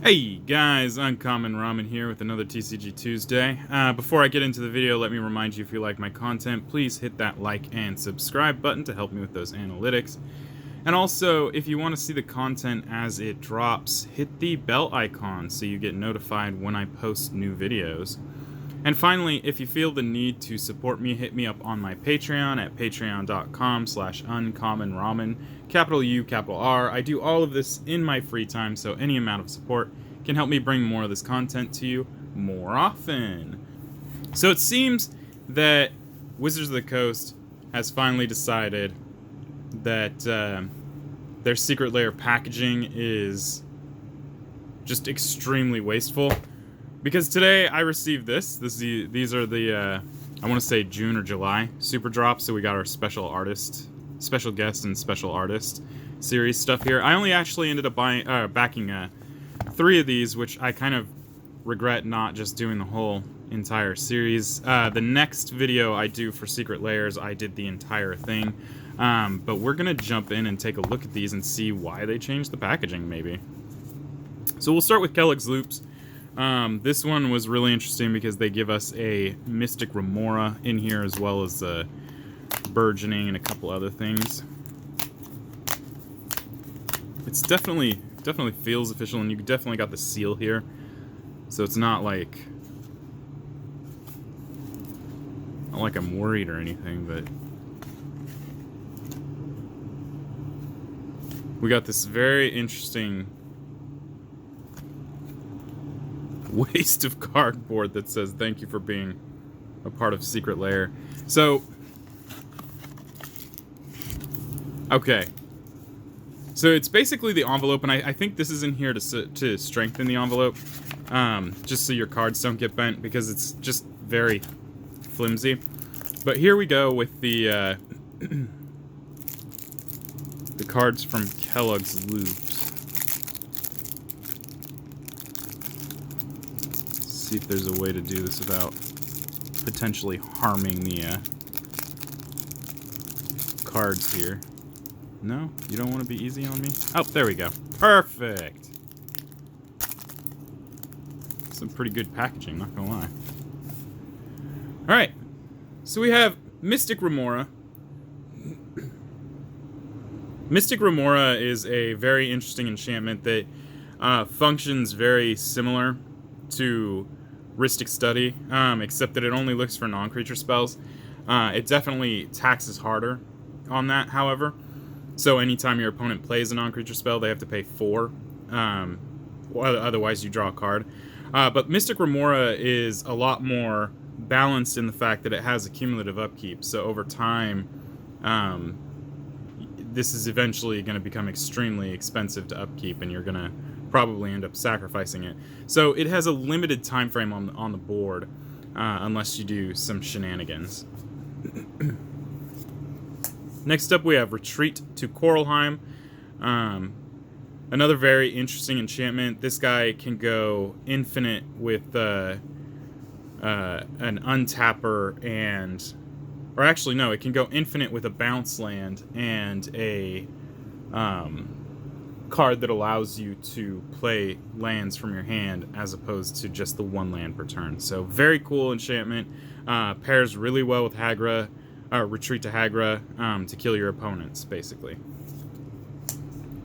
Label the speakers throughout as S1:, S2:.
S1: Hey guys, Uncommon Ramen here with another TCG Tuesday. Before I get into the video, let me remind you, if you like my content, please hit that like and subscribe button to help me with those analytics. And also, if you want to see the content as it drops, hit the bell icon so you get notified when I post new videos. And finally, if you feel the need to support me, hit me up on my Patreon at patreon.com/uncommonramen, capital U, capital R. I do all of this in my free time, so any amount of support can help me bring more of this content to you more often. So it seems that Wizards of the Coast has finally decided that their Secret Lair packaging is just extremely wasteful. Because today I received these are the, I want to say June or July super drops, so we got our special guest and special artist series stuff here. I only actually ended up backing 3 of these, which I kind of regret not just doing the whole entire series. The next video I do for Secret Lairs, I did the entire thing. But we're going to jump in and take a look at these and see why they changed the packaging, maybe. So we'll start with Kellogg's Loops. This one was really interesting because they give us a Mystic Remora in here, as well as Burgeoning and a couple other things. It's definitely feels official, and you definitely got the seal here, so it's not like I'm worried or anything, but we got this very interesting waste of cardboard that says thank you for being a part of Secret Lair. So okay, so it's basically the envelope, and I think this is in here to strengthen the envelope, just so your cards don't get bent, because it's just very flimsy. But here we go with the the cards from Kellogg's Loops. See if there's a way to do this without potentially harming the cards here. No? You don't want to be easy on me? Oh, there we go. Perfect! Some pretty good packaging, not gonna lie. Alright, so we have Mystic Remora. Mystic Remora is a very interesting enchantment that functions very similar to Rhystic Study, except that it only looks for non-creature spells. It definitely taxes harder on that, however. So anytime your opponent plays a non-creature spell, they have to pay 4. Otherwise, you draw a card. But Mystic Remora is a lot more balanced in the fact that it has a cumulative upkeep. So over time, this is eventually going to become extremely expensive to upkeep, and you're going to probably end up sacrificing it. So it has a limited time frame on the board, unless you do some shenanigans. Next up, we have Retreat to Coralheim. Another very interesting enchantment. This guy can go infinite with an untapper and... Or actually, no, it can go infinite with a bounce land and a card that allows you to play lands from your hand as opposed to just the 1 land per turn. So very cool enchantment. Pairs really well with Hagra, Retreat to Hagra, to kill your opponents, basically.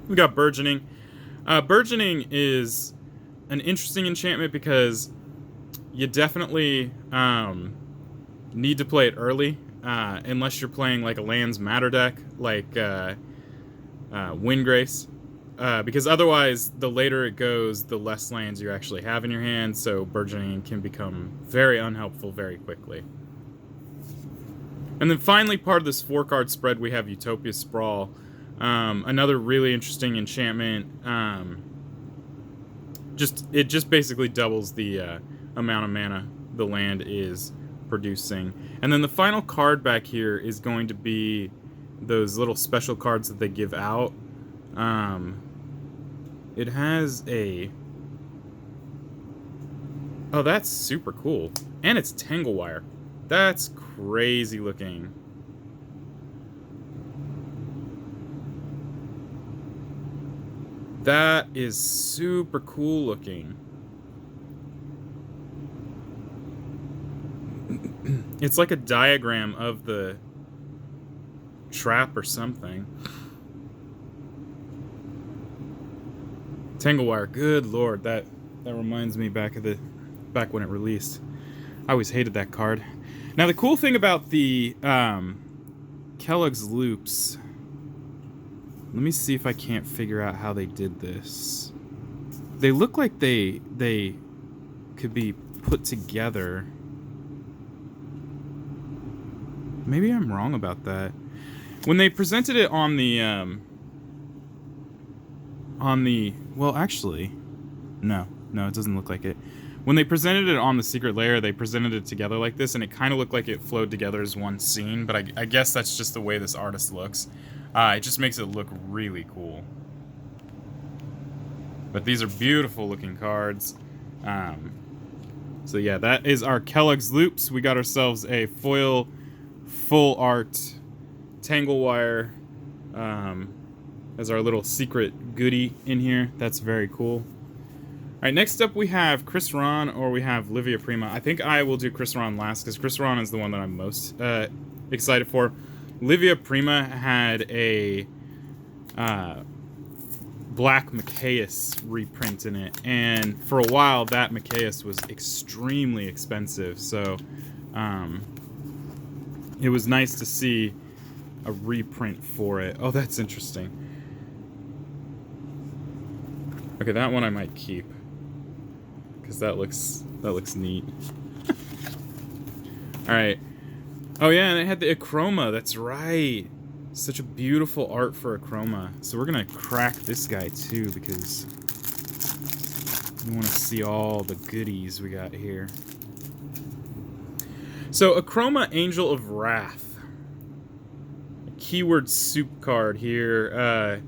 S1: We got Burgeoning. Burgeoning is an interesting enchantment because you definitely need to play it early, unless you're playing like a lands matter deck, like Windgrace. Because otherwise, the later it goes, the less lands you actually have in your hand, so Burgeoning can become very unhelpful very quickly. And then finally, part of this 4-card spread, we have Utopia Sprawl. Another really interesting enchantment. It just basically doubles the amount of mana the land is producing. And then the final card back here is going to be those little special cards that they give out. It has a... Oh, that's super cool. And it's Tanglewire. That's crazy looking. That is super cool looking. It's like a diagram of the trap or something. Tangle wire, good lord, that reminds me back when it released. I always hated that card. Now the cool thing about the Kellogg's loops, let me see if I can't figure out how they did this. They look like they could be put together. Maybe I'm wrong about that. When they presented it on the well, actually, no, it doesn't look like it. When they presented it on the secret layer, they presented it together like this, and it kind of looked like it flowed together as one scene, but I guess that's just the way this artist looks. It just makes it look really cool. But these are beautiful looking cards. So yeah, that is our Kellogg's loops. We got ourselves a foil full art tangle wire as our little secret goodie in here. That's very cool. Alright, next up we have Chris Ron, or we have Livia Prima. I think I will do Chris Ron last, because Chris Ron is the one that I'm most excited for. Livia Prima had a black Machias reprint in it, and for a while that Machias was extremely expensive, so it was nice to see a reprint for it. Oh, that's interesting. Okay, that one I might keep, because that looks neat. Alright. Oh yeah, and it had the Chroma, that's right. Such a beautiful art for a Chroma. So we're gonna crack this guy too, because we want to see all the goodies we got here. So a Chroma Angel of Wrath. A keyword soup card here.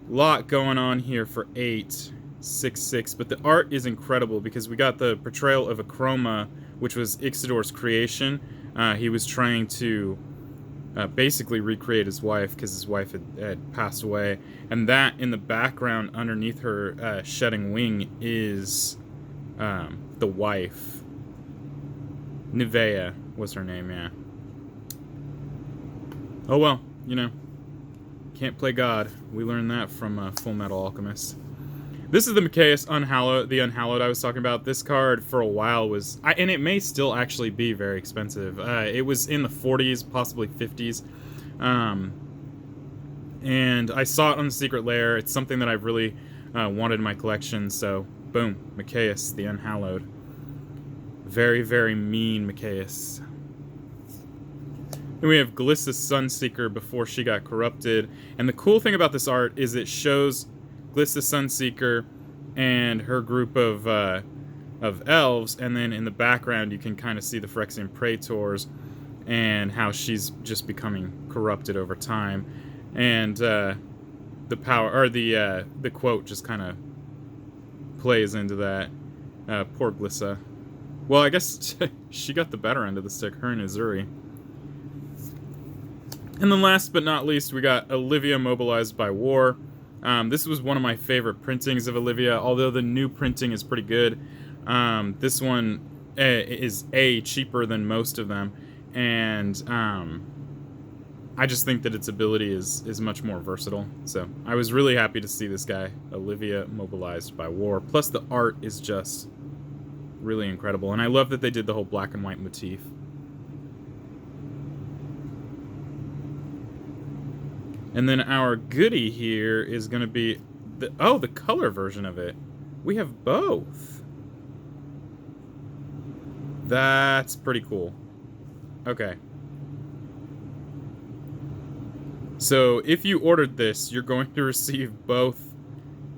S1: Lot going on here for 8/6/6, but the art is incredible because we got the portrayal of a Chroma, which was Ixidor's creation. He was trying to basically recreate his wife because his wife had passed away, and that in the background underneath her shedding wing is the wife. Nivea was her name, yeah. Oh well, you know, can't play God. We learned that from Full Metal Alchemist. This is the Machias Unhallowed, the Unhallowed I was talking about. This card for a while was, and it may still actually be very expensive. It was in the 40s, possibly 50s. And I saw it on the Secret Lair. It's something that I've really wanted in my collection, so boom, Machias, the Unhallowed. Very, very mean Machias. Then we have Glissa Sunseeker before she got corrupted. And the cool thing about this art is it shows Glissa Sunseeker and her group of elves, and then in the background you can kind of see the Phyrexian Praetors and how she's just becoming corrupted over time. And the power, or the quote just kind of plays into that. Poor Glissa. Well, I guess she got the better end of the stick, her and Azuri. And then last but not least, we got Olivia Mobilized by War. This was one of my favorite printings of Olivia, although the new printing is pretty good. This one is cheaper than most of them, and I just think that its ability is much more versatile. So I was really happy to see this guy, Olivia Mobilized by War. Plus the art is just really incredible, and I love that they did the whole black and white motif. And then our goodie here is going to be the color version of it. We have both. That's pretty cool. Okay. So if you ordered this, you're going to receive both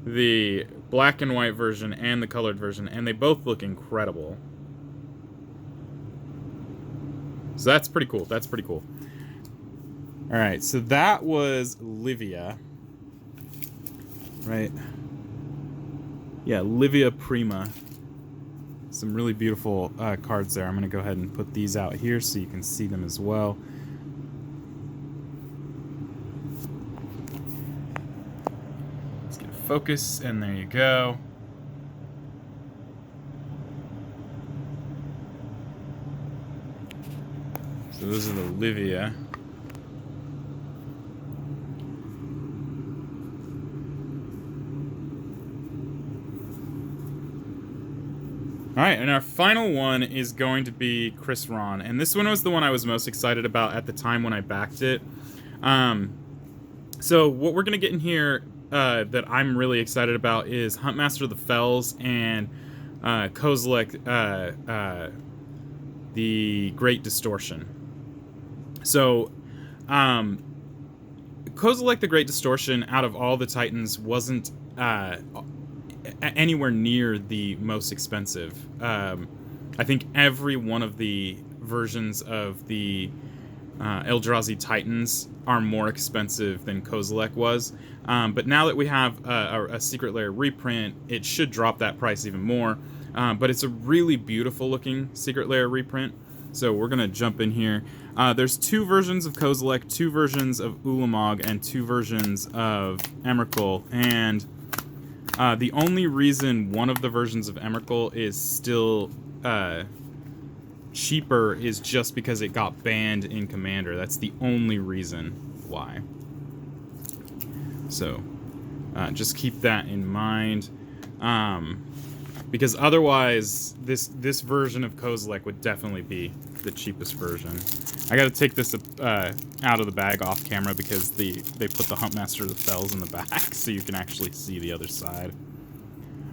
S1: the black and white version and the colored version, and they both look incredible. So that's pretty cool. That's pretty cool. Alright, so that was Livia. Right? Yeah, Livia Prima. Some really beautiful cards there. I'm going to go ahead and put these out here so you can see them as well. Let's get a focus, and there you go. So those are the Livia. Alright, and our final one is going to be Chris Ron. And this one was the one I was most excited about at the time when I backed it. So what we're going to get in here that I'm really excited about is Huntmaster of the Fells and Kozilek, the Great Distortion. So, Kozilek the Great Distortion, out of all the Titans, wasn't anywhere near the most expensive. I think every one of the versions of the Eldrazi Titans are more expensive than Kozilek was. But now that we have a Secret Lair reprint, it should drop that price even more. But it's a really beautiful looking Secret Lair reprint. So we're going to jump in here. There's 2 versions of Kozilek, 2 versions of Ulamog, and 2 versions of Emrakul. And the only reason one of the versions of Emrakul is still cheaper is just because it got banned in Commander. That's the only reason why. So just keep that in mind. Because otherwise, this version of Kozilek would definitely be the cheapest version. I gotta take this out of the bag off camera because they put the Huntmaster of the Fells in the back so you can actually see the other side.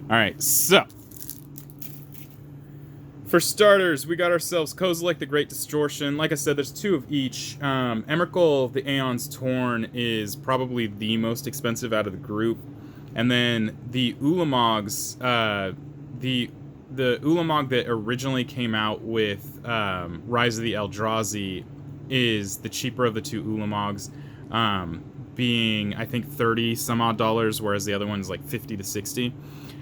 S1: Alright, so for starters, we got ourselves Kozilek the Great Distortion. Like I said, there's 2 of each. Emrakul, the Aeon's Torn, is probably the most expensive out of the group. And then the Ulamogs, the Ulamog that originally came out with Rise of the Eldrazi is the cheaper of the 2 Ulamogs, being, I think, $30 some odd, whereas the other one's like 50 to 60.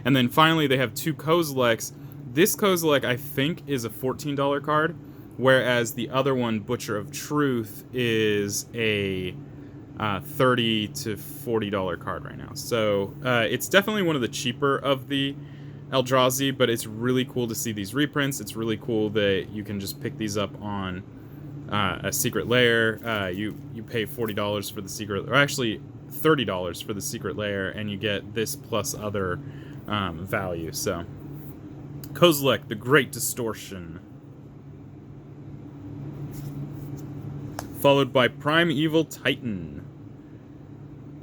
S1: And then finally, they have 2 Kozileks. This Kozilek, I think, is a $14 card, whereas the other one, Butcher of Truth, is a $30 to $40 card right now. So it's definitely one of the cheaper of the Eldrazi, but it's really cool to see these reprints. It's really cool that you can just pick these up on a Secret Lair. You pay $40 for the Secret, or actually $30 for the Secret Lair, and you get this plus other value. So Kozilek, the Great Distortion. Followed by Primeval Titan.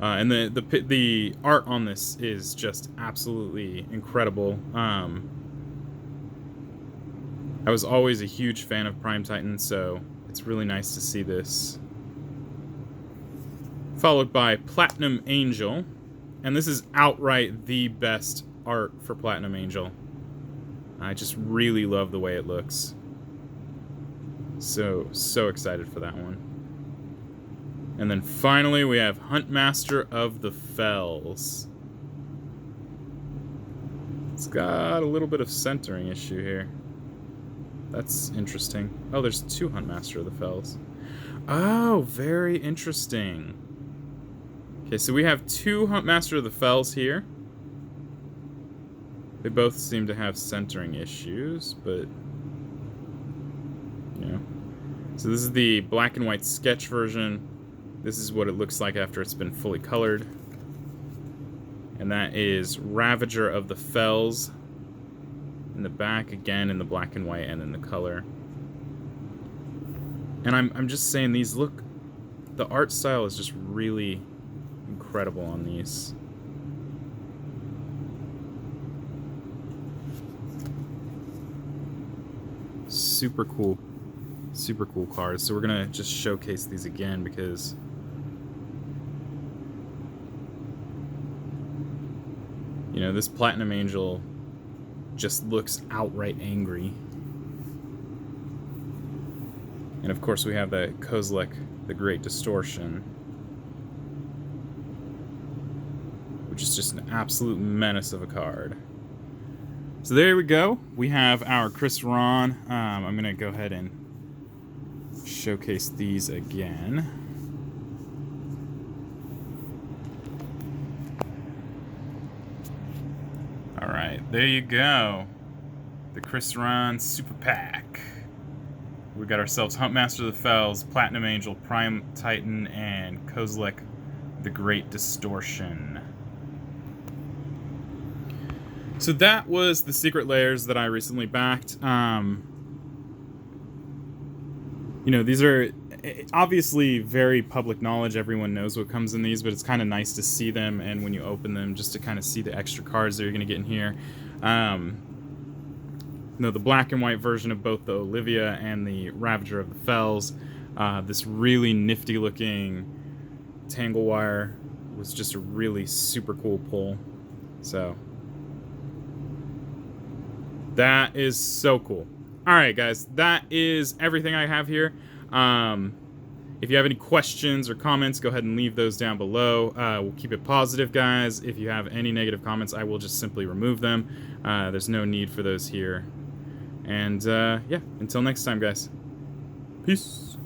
S1: And the art on this is just absolutely incredible. I was always a huge fan of Prime Titan, so it's really nice to see this. Followed by Platinum Angel. And this is outright the best art for Platinum Angel. I just really love the way it looks. So excited for that one. And then finally, we have Huntmaster of the Fells. It's got a little bit of centering issue here. That's interesting. Oh, there's 2 Huntmaster of the Fells. Oh, very interesting. Okay, so we have 2 Huntmaster of the Fells here. They both seem to have centering issues, but you know. So this is the black and white sketch version. This is what it looks like after it's been fully colored. And that is Ravager of the Fells in the back, again in the black and white and in the color. And I'm just saying, these look, the art style is just really incredible on these. Super cool cards. So we're gonna just showcase these again because you know, this Platinum Angel just looks outright angry. And of course we have the Kozilek, the Great Distortion, which is just an absolute menace of a card. So there we go. We have our Chris Ron. I'm going to go ahead and showcase these again. right, there you go. The Chris Ron Super Pack. We got ourselves Huntmaster of the Fells, Platinum Angel, Prime Titan, and Kozilek the Great Distortion. So that was the secret layers that I recently backed. These are obviously very public knowledge. Everyone knows what comes in these, but it's kind of nice to see them, and when you open them, just to kind of see the extra cards that you're going to get in here. The black and white version of both the Olivia and the Ravager of the Fells. This really nifty looking Tangle Wire was just a really super cool pull. So that is so cool. Alright guys, that is everything I have here. If you have any questions or comments, go ahead and leave those down below. We'll keep it positive, guys. If you have any negative comments, I will just simply remove them. There's no need for those here. And yeah, until next time, guys. Peace.